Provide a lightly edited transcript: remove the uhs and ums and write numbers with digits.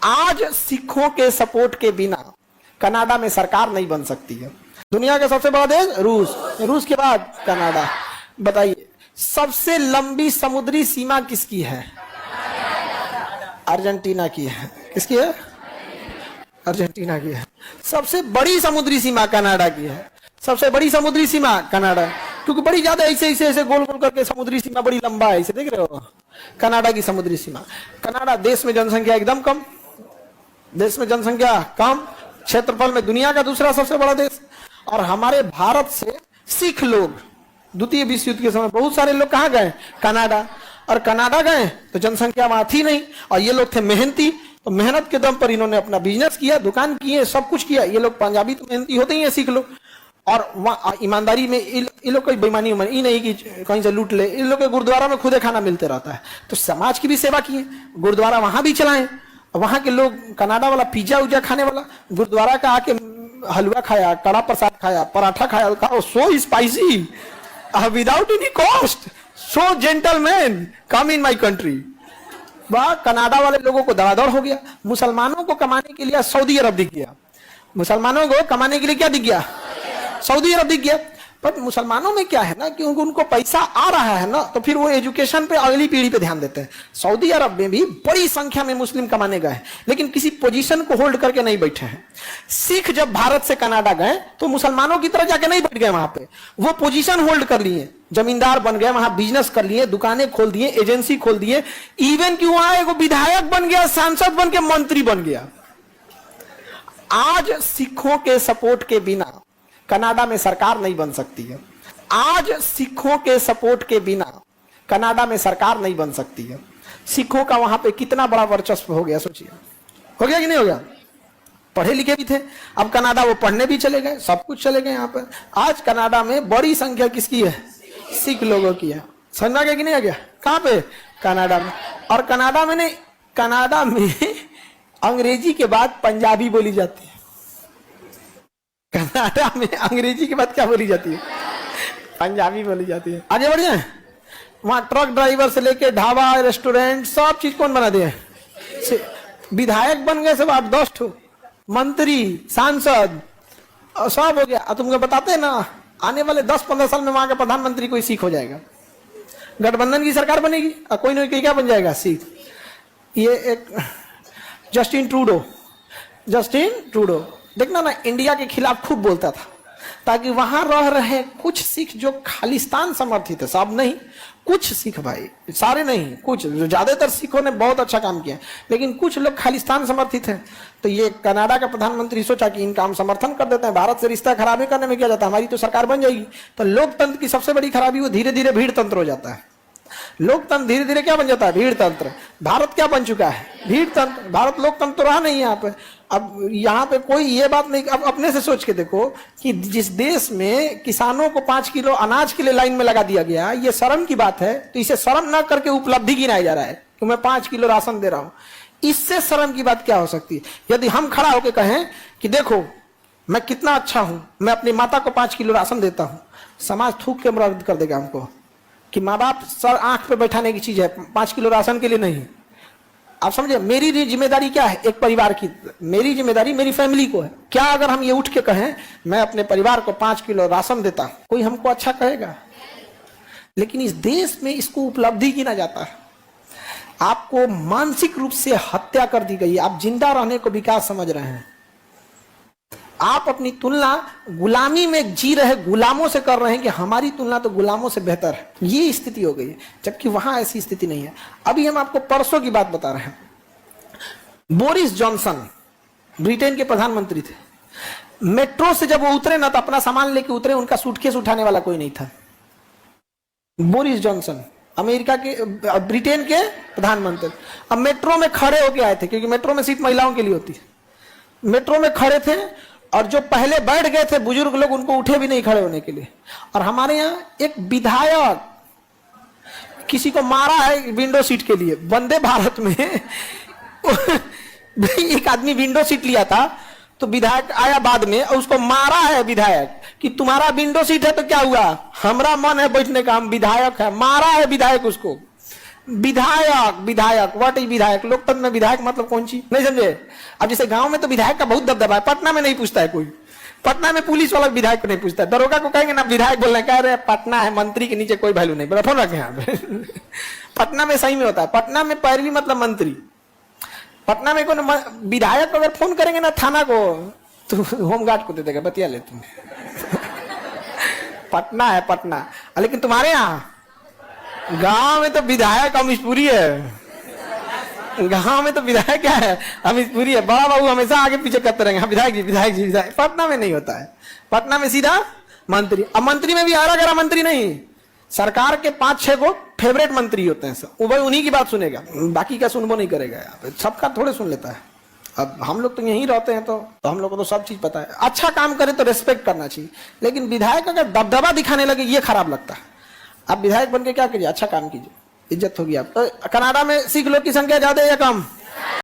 आज सिखों के सपोर्ट के बिना कनाडा में सरकार नहीं बन सकती है। दुनिया का सबसे बड़ा देश रूस के बाद कनाडा। बताइए सबसे लंबी समुद्री सीमा किसकी है? अर्जेंटीना की है। किसकी है? अर्जेंटीना की है। सबसे बड़ी समुद्री सीमा कनाडा की है। सबसे बड़ी समुद्री सीमा कनाडा, क्योंकि बड़ी ज्यादा ऐसे गोल गोल करके समुद्री सीमा बड़ी लंबा है, इसे देख रहे हो कनाडा की समुद्री सीमा। कनाडा देश में जनसंख्या एकदम कम, देश में जनसंख्या कम, क्षेत्रफल में दुनिया का दूसरा सबसे बड़ा देश। और हमारे भारत से सिख लोग द्वितीय विश्व युद्ध के समय बहुत सारे लोग कहाँ गए? कनाडा। और कनाडा गए तो जनसंख्या वहां थी नहीं, और ये लोग थे मेहनती, तो मेहनत के दम पर इन्होंने अपना बिजनेस किया, दुकान किए, सब कुछ किया। ये लोग पंजाबी तो मेहनती होते ही है सिख लोग, और वहाँ ईमानदारी में इन लोग कोई बेईमानी ये नहीं कि कहीं से लूट ले। इन लोग के गुरुद्वारा में खुदे खाना मिलते रहता है, तो समाज की भी सेवा किए, गुरुद्वारा वहां भी चलाएं। वहां के लोग कनाडा वाला पिज्जा उज्जा खाने वाला गुरुद्वारा का आके हलवा खाया, कड़ा प्रसाद खाया, पराठा खाया, सो spicy without any cost, so gentleman come in my country. वह कनाडा वाले लोगों को दौड़ हो गया। मुसलमानों को कमाने के लिए सऊदी अरब दिख गया। मुसलमानों को कमाने के लिए क्या दिख गया? सऊदी अरब दिख गया। पर मुसलमानों में क्या है ना, क्योंकि उनको पैसा आ रहा है ना, तो फिर वो एजुकेशन पे अगली पीढ़ी पे ध्यान देते हैं। सऊदी अरब में भी बड़ी संख्या में मुस्लिम कमाने गए, लेकिन किसी पोजीशन को होल्ड करके नहीं बैठे हैं। सिख जब भारत से कनाडा गए तो मुसलमानों की तरह जाके नहीं बैठ गए वहां पे, वो पोजीशन होल्ड कर लिए, जमींदार बन गए, वहां बिजनेस कर लिए, दुकानें खोल दिए, एजेंसी खोल दिए, इवन कि वहां एक विधायक बन गया, सांसद बन के मंत्री बन गया। आज सिखों के सपोर्ट के बिना कनाडा में सरकार नहीं बन सकती है। आज सिखों के सपोर्ट के बिना कनाडा में सरकार नहीं बन सकती है। सिखों का वहां पे कितना बड़ा वर्चस्व हो गया, सोचिए। हो गया कि नहीं हो गया? पढ़े लिखे भी थे, अब कनाडा वो पढ़ने भी चले गए, सब कुछ चले गए यहाँ पर। आज कनाडा में बड़ी संख्या किसकी है? सिख लोगों की है। समझा गया कि नहीं आ गया? कहाँ पे? कनाडा में। और कनाडा में अंग्रेजी के बाद पंजाबी बोली जाती है। कनाडा में अंग्रेजी के बाद क्या बोली जाती है? पंजाबी बोली जाती है। आगे बढ़िए। वहां ट्रक ड्राइवर से लेके ढाबा, रेस्टोरेंट, सब चीज कौन बना दिए? विधायक बन गए सब, 8-10 ठो मंत्री, सांसद, सब हो गया। तुमको बताते हैं ना, आने वाले 10-15 साल में वहां का प्रधानमंत्री कोई सिख हो जाएगा। गठबंधन की सरकार बनेगी और कोई ना कोई क्या बन जाएगा? सिख। ये एक जस्टिन ट्रूडो देखना ना, इंडिया के खिलाफ खूब बोलता था, ताकि वहां रह रहे कुछ सिख जो खालिस्तान समर्थित है, सब नहीं, कुछ सिख भाई, सारे नहीं, कुछ, ज्यादातर सिखों ने बहुत अच्छा काम किया, लेकिन कुछ लोग खालिस्तान समर्थित हैं। तो ये कनाडा का प्रधानमंत्री सोचा कि इनका हम समर्थन कर देते हैं, भारत से रिश्ता खराबी करने में क्या जाता है, हमारी तो सरकार बन जाएगी। तो लोकतंत्र की सबसे बड़ी खराबी, वो धीरे धीरे भीड़ तंत्र हो जाता है। लोकतंत्र धीरे धीरे क्या बन जाता है? भीड़ तंत्र। भारत क्या बन चुका है? भीड़ तंत्र। भारत लोकतंत्र तो रहा नहीं यहाँ पे। अब यहाँ पे कोई ये बात नहीं, अब अपने से सोच के देखो कि जिस देश में किसानों को 5 किलो अनाज के लिए लाइन में लगा दिया गया, ये शर्म की बात है, तो इसे शर्म ना करके उपलब्धि गिनाया जा रहा है कि मैं 5 किलो राशन दे रहा हूं। इससे शर्म की बात क्या हो सकती है? यदि हम खड़ा होकर कहें कि देखो मैं कितना अच्छा हूं, मैं अपनी माता को 5 किलो राशन देता हूं, समाज थूक के मर्द कर देगा हमको कि माँ बाप सर आंख पे बैठाने की चीज है, 5 किलो राशन के लिए नहीं। आप समझे, मेरी जिम्मेदारी क्या है? एक परिवार की मेरी जिम्मेदारी मेरी फैमिली को है। क्या अगर हम ये उठ के कहें मैं अपने परिवार को 5 किलो राशन देता, कोई हमको अच्छा कहेगा? लेकिन इस देश में इसको उपलब्धि गिना जाता है। आपको मानसिक रूप से हत्या कर दी गई, आप जिंदा रहने को विकास समझ रहे हैं। आप अपनी तुलना गुलामी में जी रहे गुलामों से कर रहे हैं कि हमारी तुलना तो गुलामों से बेहतर है। ये स्थिति हो गई है, जबकि वहां ऐसी स्थिति नहीं है। अभी हम आपको परसों की बात बता रहे हैं। बोरिस जॉनसन ब्रिटेन के प्रधानमंत्री थे। मेट्रो से जब वो उतरे ना, तो अपना सामान लेके उतरे, उनका सूटकेस उठाने वाला कोई नहीं था। बोरिस जॉनसन अमेरिका के, ब्रिटेन के प्रधानमंत्री। अब मेट्रो में खड़े होके आए थे, क्योंकि मेट्रो में सीट महिलाओं के लिए होती है। मेट्रो में खड़े थे, और जो पहले बैठ गए थे बुजुर्ग लोग, उनको उठे भी नहीं खड़े होने के लिए। और हमारे यहाँ एक विधायक किसी को मारा है विंडो सीट के लिए, वंदे भारत में एक आदमी विंडो सीट लिया था, तो विधायक आया बाद में और उसको मारा है विधायक कि तुम्हारा विंडो सीट है तो क्या हुआ, हमारा मन है बैठने का, हम विधायक है। मारा है विधायक उसको। विधायक, विधायक व्हाट इज विधायक? लोकतंत्र में विधायक मतलब कौन चीज, नहीं समझे? अब जैसे गांव में तो विधायक का बहुत दबदबा है, पटना में नहीं पूछता है कोई। पटना में पुलिस वाला विधायक को नहीं पूछता है, दरोगा को कहेंगे ना विधायक बोलने, कह रहे पटना है, मंत्री के नीचे कोई वैल्यू नहीं, बड़ा फोन रखे यहाँ पे। पटना में सही में होता है, पटना में पैरवी मतलब मंत्री। पटना में कोई विधायक अगर फोन करेंगे ना थाना को तो होमगार्ड को दे देगा, बतिया ले तुम। पटना है पटना। लेकिन तुम्हारे यहाँ गांव में तो विधायक अमीशपुरी है, गांव में तो विधायक क्या है, अमीशपुरी है। बड़ा बाबू हमेशा आगे पीछे करते रहेंगे, विधायक जी विधायक जी विधायक। पटना में नहीं होता है, पटना में सीधा मंत्री। अब मंत्री में भी आरा गरा मंत्री नहीं, सरकार के 5-6 को फेवरेट मंत्री होते हैं सब, वो भाई उन्हीं की बात सुनेगा, बाकी का सुनबो नहीं करेगा, सबका थोड़े सुन लेता है। अब हम लोग तो यहीं रहते हैं तो हम लोग को तो सब चीज पता है। अच्छा काम करे तो रेस्पेक्ट करना चाहिए, लेकिन विधायक अगर दबदबा दिखाने लगे ये खराब लगता है। आप विधायक बन के क्या कीजिए, अच्छा काम कीजिए, इज्जत होगी आप। कनाडा में सिख लोग की संख्या ज्यादा है या कम?